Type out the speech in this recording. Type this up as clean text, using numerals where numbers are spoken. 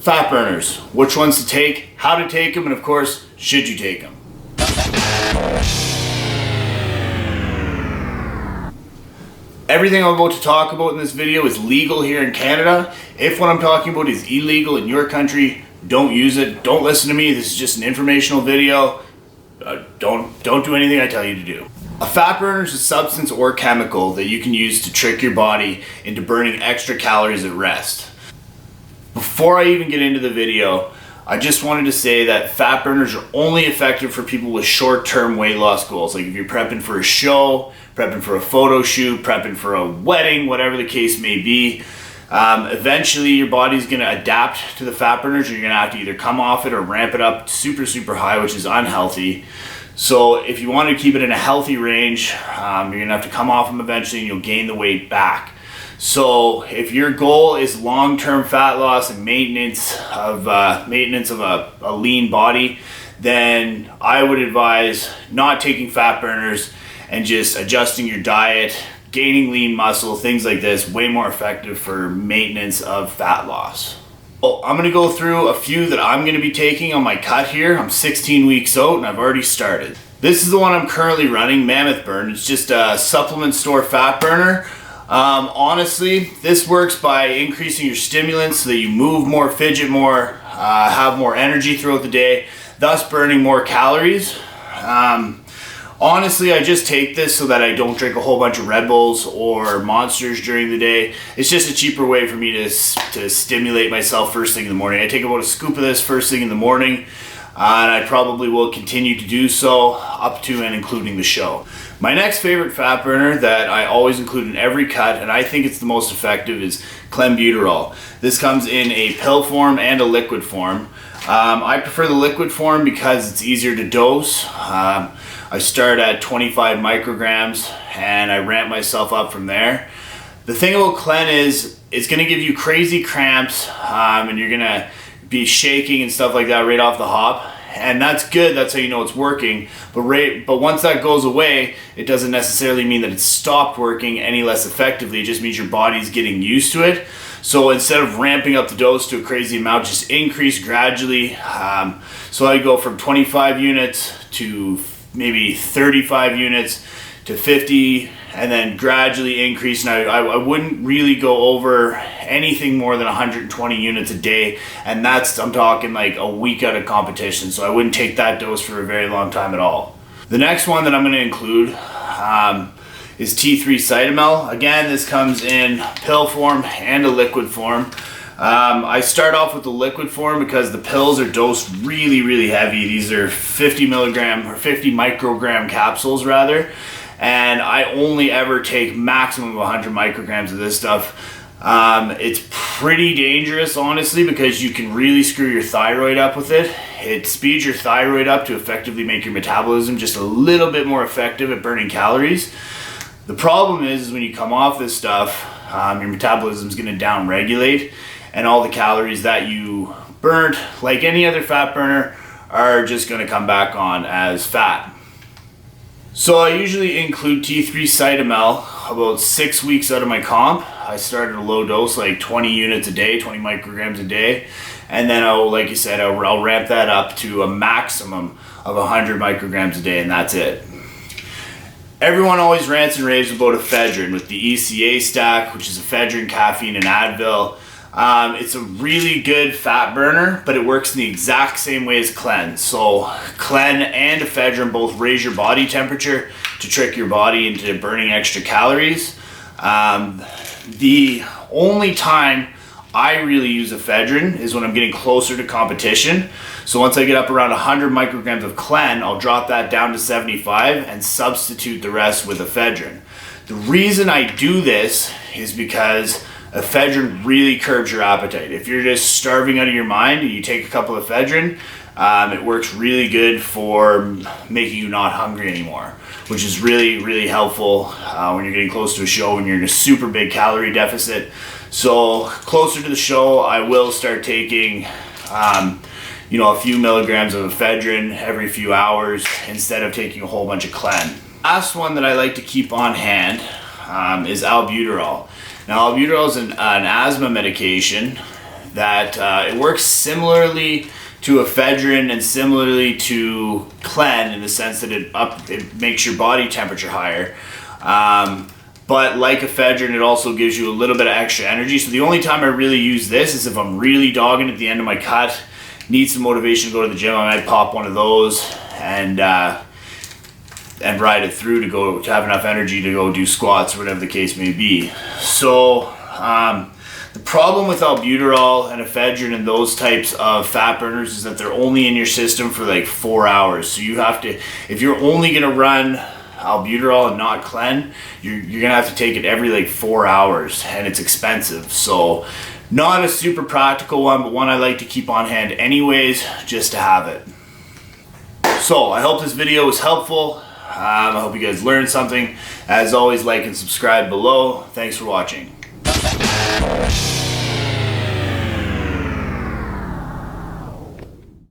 Fat burners, which ones to take, how to take them, and of course, should you take them. Everything I'm about to talk about in this video is legal here in Canada. If what I'm talking about is illegal in your country, don't use it. Don't listen to me. This is just an informational video. Don't do anything I tell you to do. A fat burner is a substance or chemical that you can use to trick your body into burning extra calories at rest. Before I even get into the video, I just wanted to say that fat burners are only effective for people with short-term weight loss goals. Like if you're prepping for a show, prepping for a photo shoot, prepping for a wedding, whatever the case may be. Eventually your body's going to adapt to the fat burners. You're going to have to either come off it or ramp it up super high, which is unhealthy. So if you want to keep it in a healthy range, you're going to have to come off them eventually and you'll gain the weight back. So if your goal is long-term fat loss and maintenance of a lean body, then I would advise not taking fat burners and just adjusting your diet, gaining lean muscle, things like this, way more effective for maintenance of fat loss. Well, I'm gonna go through a few that I'm gonna be taking on my cut here. I'm 16 weeks out and I've already started. This is the one I'm currently running, Mammoth Burn. It's just a supplement store fat burner. Honestly, this works by increasing your stimulants so that you move more, fidget more, have more energy throughout the day, thus burning more calories. Honestly, I just take this so that I don't drink a whole bunch of Red Bulls or Monsters during the day. It's just a cheaper way for me to stimulate myself first thing in the morning. I take about a scoop of this first thing in the morning, and I probably will continue to do so up to and including the show. My next favorite fat burner that I always include in every cut, and I think it's the most effective, is albuterol. This comes in a pill form and a liquid form. I prefer the liquid form because it's easier to dose. I start at 25 micrograms and I ramp myself up from there. The thing about Clen is it's going to give you crazy cramps and you're going to be shaking and stuff like that right off the hop. And that's good, that's how you know it's working. But once that goes away, it doesn't necessarily mean that it's stopped working any less effectively. It just means your body's getting used to it. So instead of ramping up the dose to a crazy amount, just increase gradually. So I go from 25 units to maybe 35 units to 50 and then gradually increase. Now I wouldn't really go over anything more than 120 units a day, and I'm talking like a week out of competition, so I wouldn't take that dose for a very long time at all. The next one that I'm going to include is T3 Cytomel. Again, this comes in pill form and a liquid form. I start off with the liquid form because the pills are dosed really heavy. These are 50 milligram or 50 microgram capsules rather, and I only ever take maximum of 100 micrograms of this stuff. It's pretty dangerous, honestly, because you can really screw your thyroid up with it. It speeds your thyroid up to effectively make your metabolism just a little bit more effective at burning calories. The problem is when you come off this stuff, your metabolism is going to down-regulate, and all the calories that you burnt, like any other fat burner, are just going to come back on as fat. So I usually include T3 Cytomel about 6 weeks out of my comp. I start at a low dose, like 20 units a day, 20 micrograms a day, and then like you said, I'll ramp that up to a maximum of 100 micrograms a day, and that's it. Everyone always rants and raves about Ephedrine with the Eca Stack, which is ephedrine, caffeine, and Advil. It's a really good fat burner, but it works in the exact same way as Clen. So Clen and Ephedrine both raise your body temperature to trick your body into burning extra calories. The only time I really use Ephedrine is when I'm getting closer to competition. So once I get up around 100 micrograms of Clen, I'll drop that down to 75 and substitute the rest with Ephedrine. The reason I do this is because Ephedrine really curbs your appetite. If you're just starving out of your mind and you take a couple of Ephedrine, it works really good for making you not hungry anymore, which is really helpful when you're getting close to a show, when you're in a super big calorie deficit. So closer to the show, I will start taking a few milligrams of Ephedrine every few hours instead of taking a whole bunch of Clen. Last one that I like to keep on hand is albuterol. Now albuterol is an asthma medication that it works similarly to ephedrine and similarly to clen in the sense that it makes your body temperature higher. But like ephedrine, it also gives you a little bit of extra energy. So the only time I really use this is if I'm really dogging at the end of my cut, need some motivation to go to the gym, I might pop one of those and ride it through to have enough energy to go do squats or whatever the case may be. So the problem with albuterol and ephedrine and those types of fat burners is that they're only in your system for like 4 hours. So you have to, if you're only gonna run albuterol and not clen, you're gonna have to take it every like 4 hours, and it's expensive. So not a super practical one, but one I like to keep on hand anyways, just to have it. So I hope this video was helpful. I hope you guys learned something. As always, like and subscribe below. Thanks for watching.